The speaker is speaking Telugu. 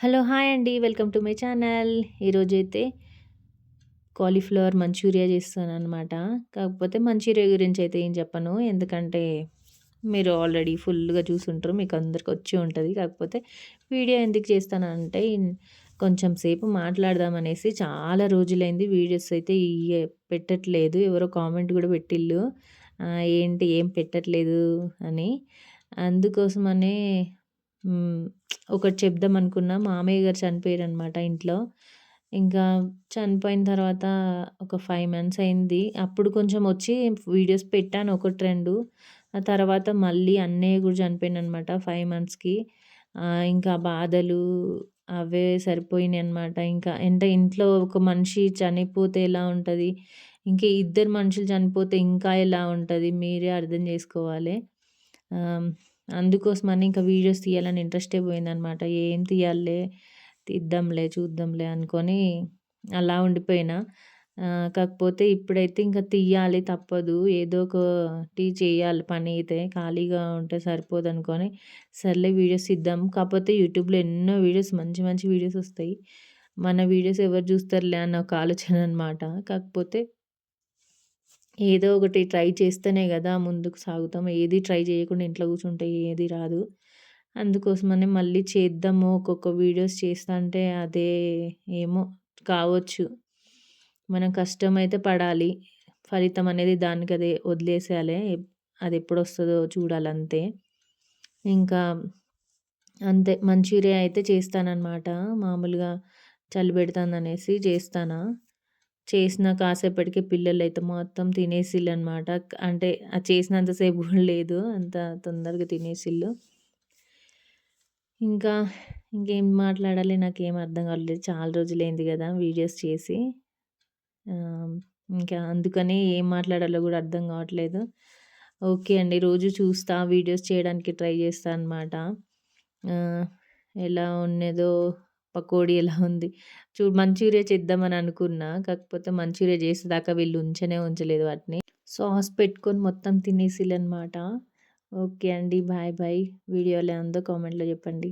హలో! హాయ్ అండి. Welcome to my channel. ఈరోజైతే కాలీఫ్లవర్ మంచూరియా చేస్తాననమాట. కాకపోతే మంచూరియా గురించయితే ఏం చెప్పను. ఎందుకంటే మీరు ఆల్రెడీ ఫుల్‌గా చూసుంటారు. మీకు అందరికి వచ్చి ఉంటది. కాకపోతే వీడియో ఎందుకు చేస్తానంటే కొంచెం సేపు మాట్లాడదామనేసి చాలా రోజులైంది వీడియోస్ అయితే పెట్టట్లేదు. ఎవరో కామెంట్ కూడా పెట్టిల్లు. ఏంటి ఏం పెట్టట్లేదు అని. అందుకోసమనే హ్మ్. ఒకటి చెప్దామనుకున్నా. మామయ్య గారు చనిపోయారనమాట ఇంట్లో. ఇంకా చనిపోయిన తర్వాత ఒక 5 మంత్స్ అయింది. అప్పుడు కొంచెం వచ్చి వీడియోస్ పెట్టాను 1, 2. ఆ తర్వాత మళ్ళీ అన్నయ్య కూడా చనిపోయిండనమాట 5 మంత్స్‌కి. ఇంకా బాధలు అవే సరిపోయినాయనమాట. ఇంకా అంటే ఇంట్లో ఒక మనిషి చనిపోతే ఎలా ఉంటది, ఇంకా ఇద్దరు మనుషులు చనిపోతే ఇంకా ఎలా ఉంటది మీరే అర్థం చేసుకోవాలి. ఆహ్, అందుకోసమని ఇంకా వీడియోస్ తీయాలని ఇంట్రెస్టే పోయిందనమాట. ఏం తీయాలిలే, తీద్దాంలే, చూద్దాంలే అనుకోని అలా ఉండిపోయినా. కాకపోతే ఇప్పుడైతే ఇంక తీయాలి తప్పదు. ఏదో ఒకటి చేయాలి పనైతే. ఖాళీగా ఉంటే సరిపోదనుకోని, సర్లే వీడియోస్ తీద్దాం. కాకపోతే యూట్యూబ్‌లో ఎన్నో వీడియోస్ మంచి మంచి వీడియోస్ ఒస్తాయి. మన వీడియోస్ ఎవరు జూస్తారులే అన్న ఒక ఆలోచన అనమాట. కాకపోతే ఏదో ఒకటి ట్రై చేస్తేనే గదా ముందుకు సాగుతాం. ఏది ట్రై చేయకుండా ఇంట్లో కూర్చుంటే ఏది రాదు. అందుకోసమని మళ్ళీ చేద్దాము. ఒక్కొక్క వీడియోస్ చేస్తంటే అదే ఏమో కావచ్చు. మనం కష్టమైతే పడాలి. ఫలితం అనేది దానికదే వదిలేసేయాలి. అదెప్పుడొస్తదో చూడాలంతే. ఇంకా అంతే మంచూరియా అయితే చేస్తాననమాట. మామూలుగా చలి పెడతాందనేసి చేస్తానా. చేసిన కాసేపటికి పిల్లలైతే మొత్తం తినేసిల్లనమాట. అంటే అది చేసినంత సేపు గూడా లేదు. అంత తొందరగా తినేసిల్లు. ఇంకా ఇంకేం మాట్లాడాలి నాకేం అర్థం కావట్లేదు. చాలా రోజులైంది గదా వీడియోస్ చేసి. ఆహ్, ఇంకా అందుకని ఏం మాట్లాడాలో గూడా అర్థం గావట్లేదు. ఓకే అండి. రోజు చూస్తా, వీడియోస్ చేయడానికి ట్రై చేస్తా అనమాట. ఆహ్, ఎలా ఉన్నదో పకోడీ ఎలా ఉంది. మంచూరియా చేద్దామని అనుకున్నా. కాకపోతే మంచూరియా చేసేదాకా వీళ్ళు ఉంచలేదు వాటిని. సాస్ పెట్టుకొని మొత్తం తినేసిల్లనమాట. ఓకే అండి. Bye bye. వీడియో ఎలా ఉందో కామెంట్‌లో చెప్పండి.